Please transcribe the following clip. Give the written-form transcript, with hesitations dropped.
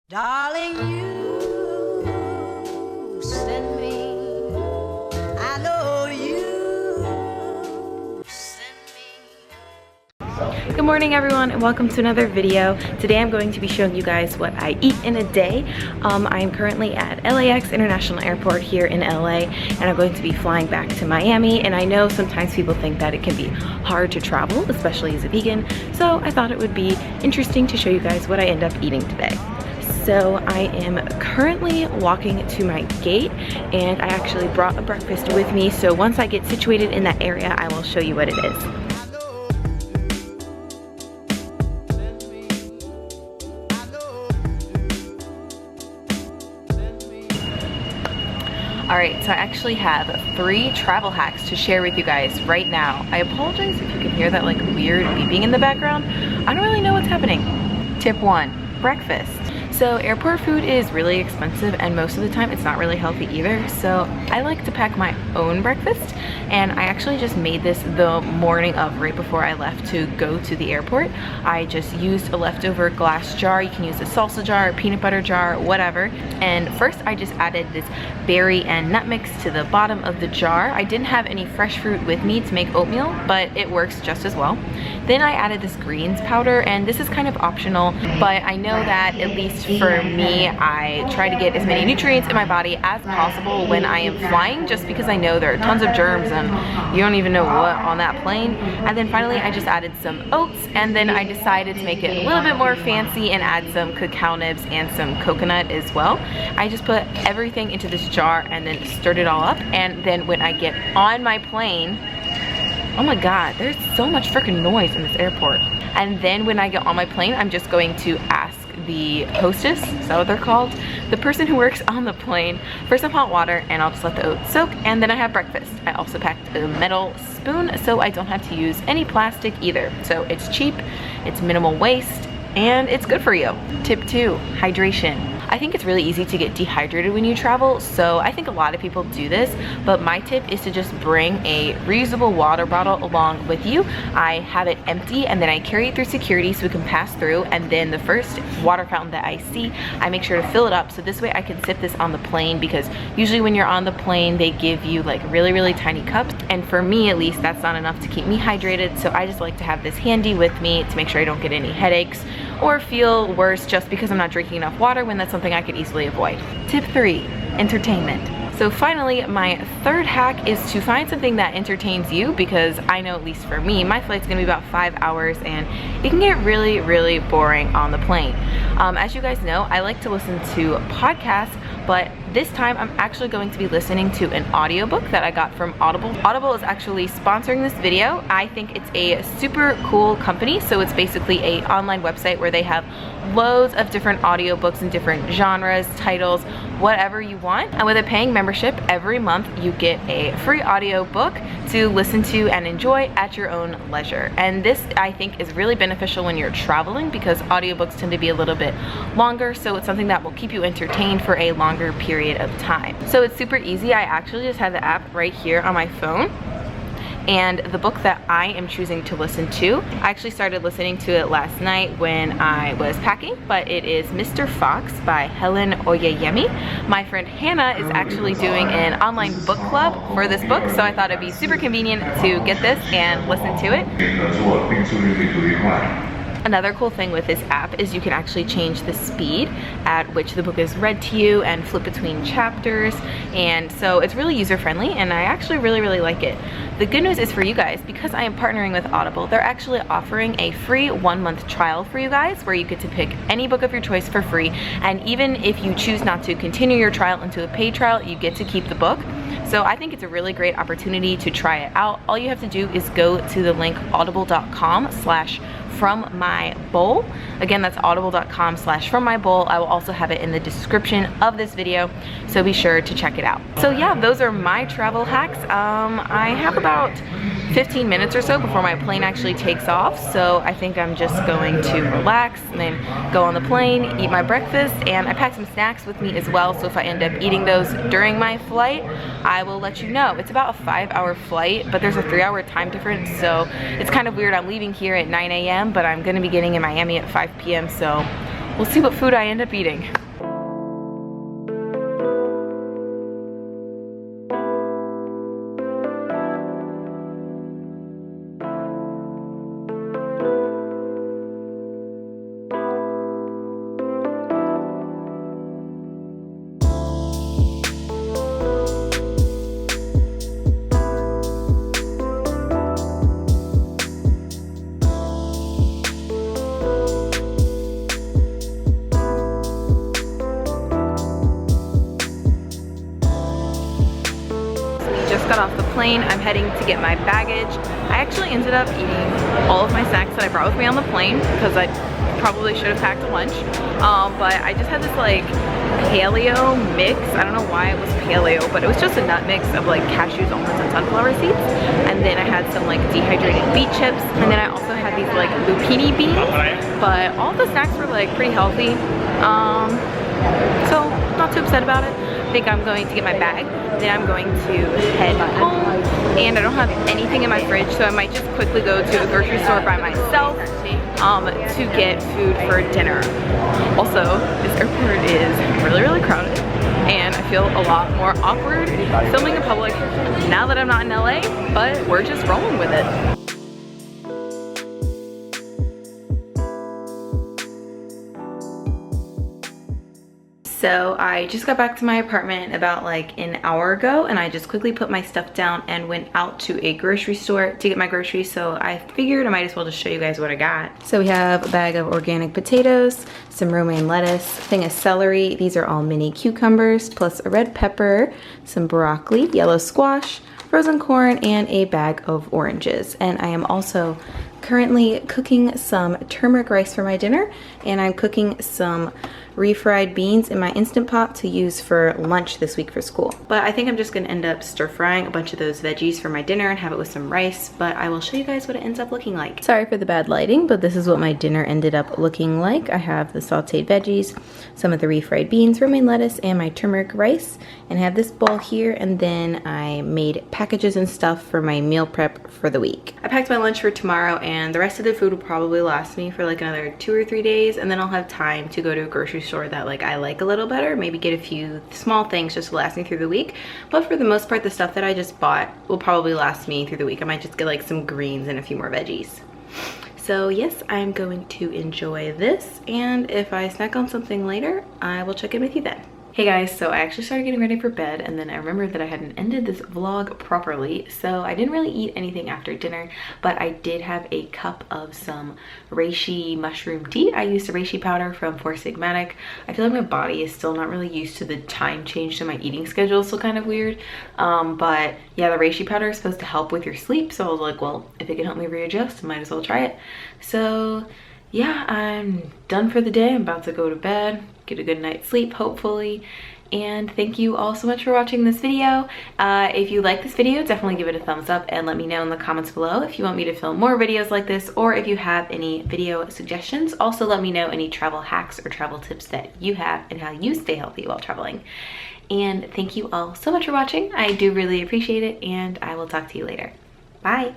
Darling, you send me, I know you send me. Good morning everyone and welcome to another video. Today I'm going to be showing you guys what I eat in a day. I am currently at LAX International Airport here in LA and I'm going to be flying back to Miami, and I know sometimes people think that it can be hard to travel, especially as a vegan, so I thought it would be interesting to show you guys what I end up eating today. So I am currently walking to my gate and I actually brought a breakfast with me, so once I get situated in that area I will show you what it is. Alright, so I actually have 3 travel hacks to share with you guys right now. I apologize if you can hear that like weird beeping in the background. I don't really know what's happening. Tip 1, breakfast. So airport food is really expensive and most of the time it's not really healthy either, so I like to pack my own breakfast, and I actually just made this the morning of, right before I left to go to the airport. I just used a leftover glass jar. You can use a salsa jar, a peanut butter jar, whatever. And first I just added this berry and nut mix to the bottom of the jar. I didn't have any fresh fruit with me to make oatmeal, but it works just as well. Then I added this greens powder, and this is kind of optional, but I know that at least for me, I try to get as many nutrients in my body as possible when I am flying, just because I know there are tons of germs and you don't even know what on that plane. And then finally I just added some oats, and then I decided to make it a little bit more fancy and add some cacao nibs and some coconut as well. I just put everything into this jar and then stirred it all up, and then when I get on my plane, oh my god, there's so much freaking noise in this airport. And then when I get on my plane, I'm just going to ask the hostess, is that what they're called? The person who works on the plane for some hot water, and I'll just let the oats soak, and then I have breakfast. I also packed a metal spoon so I don't have to use any plastic either. So it's cheap, it's minimal waste, and it's good for you. Tip 2, hydration. I think it's really easy to get dehydrated when you travel, so I think a lot of people do this, but my tip is to just bring a reusable water bottle along with you. I have it empty and then I carry it through security so we can pass through, and then the first water fountain that I see, I make sure to fill it up so this way I can sip this on the plane, because usually when you're on the plane they give you like really tiny cups, and for me at least that's not enough to keep me hydrated, so I just like to have this handy with me to make sure I don't get any headaches or feel worse just because I'm not drinking enough water, when that's something I could easily avoid. Tip 3, entertainment. So finally, my third hack is to find something that entertains you, because I know, at least for me, my flight's gonna be about 5 hours and it can get really boring on the plane. As you guys know, I like to listen to podcasts, but this time I'm actually going to be listening to an audiobook that I got from Audible. Audible is actually sponsoring this video. I think it's a super cool company. So it's basically an online website where they have loads of different audiobooks in different genres, titles, whatever you want. And with a paying membership, every month you get a free audiobook to listen to and enjoy at your own leisure. And this, I think, is really beneficial when you're traveling, because audiobooks tend to be a little bit longer, so it's something that will keep you entertained for a longer period of time. So it's super easy. I actually just have the app right here on my phone. And the book that I am choosing to listen to, I actually started listening to it last night when I was packing, but it is Mr. Fox by Helen Oyeyemi. My friend Hannah is actually doing an online book club for this book, so I thought it'd be super convenient to get this and listen to it. Another cool thing with this app is you can actually change the speed at which the book is read to you and flip between chapters, and so it's really user-friendly and I actually really like it. The good news is for you guys, because I am partnering with Audible, they're actually offering a free 1-month trial for you guys where you get to pick any book of your choice for free, and even if you choose not to continue your trial into a paid trial, you get to keep the book. So I think it's a really great opportunity to try it out. All you have to do is go to the link audible.com/FromMyBowl. Again, that's audible.com/FromMyBowl. I will also have it in the description of this video, so be sure to check it out. So yeah, those are my travel hacks. I have about 15 minutes or so before my plane actually takes off, so I think I'm just going to relax and then go on the plane, eat my breakfast, and I packed some snacks with me as well, so if I end up eating those during my flight, I will let you know. It's about a 5-hour flight, but there's a 3-hour time difference, so it's kind of weird. I'm leaving here at 9 a.m., but I'm gonna be getting in Miami at 5 p.m., so we'll see what food I end up eating. Got off the plane. I'm heading to get my baggage. I actually ended up eating all of my snacks that I brought with me on the plane because I probably should have packed a lunch. But I just had this like paleo mix. I don't know why it was paleo, but it was just a nut mix of like cashews, almonds, and sunflower seeds. And then I had some like dehydrated beet chips. And then I also had these like lupini beans. But all the snacks were like pretty healthy. So not too upset about it. I think I'm going to get my bag, then I'm going to head home, and I don't have anything in my fridge, so I might just quickly go to a grocery store by myself to get food for dinner. Also, this airport is really crowded, and I feel a lot more awkward filming in public now that I'm not in LA, but we're just rolling with it. So I just got back to my apartment about like an hour ago, and I just quickly put my stuff down and went out to a grocery store to get my groceries. So I figured I might as well just show you guys what I got. So we have a bag of organic potatoes, some romaine lettuce, a thing of celery. These are all mini cucumbers, plus a red pepper, some broccoli, yellow squash, frozen corn, and a bag of oranges. And I am also currently cooking some turmeric rice for my dinner, and I'm cooking some refried beans in my Instant Pot to use for lunch this week for school. But I think I'm just gonna end up stir frying a bunch of those veggies for my dinner and have it with some rice, but I will show you guys what it ends up looking like. Sorry for the bad lighting, but this is what my dinner ended up looking like. I have the sauteed veggies, some of the refried beans, romaine lettuce, and my turmeric rice, and I have this bowl here, and then I made packages and stuff for my meal prep for the week. I packed my lunch for tomorrow, and the rest of the food will probably last me for like another 2 or 3 days, and then I'll have time to go to a grocery store that like I like a little better, maybe get a few small things just to last me through the week. But for the most part, the stuff that I just bought will probably last me through the week. I might just get like some greens and a few more veggies. So yes, I'm going to enjoy this, and if I snack on something later, I will check in with you then. Hey guys, so I actually started getting ready for bed, and then I remembered that I hadn't ended this vlog properly, so I didn't really eat anything after dinner, but I did have a cup of some reishi mushroom tea. I used a reishi powder from Four Sigmatic. I feel like my body is still not really used to the time change, so my eating schedule is still kind of weird, but yeah, the reishi powder is supposed to help with your sleep, so I was like, well, if it can help me readjust, I might as well try it. So yeah, I'm done for the day. I'm about to go to bed, get a good night's sleep, hopefully. And thank you all so much for watching this video. If you like this video, definitely give it a thumbs up and let me know in the comments below if you want me to film more videos like this, or if you have any video suggestions. Also, let me know any travel hacks or travel tips that you have and how you stay healthy while traveling. And thank you all so much for watching. I do really appreciate it, and I will talk to you later. Bye.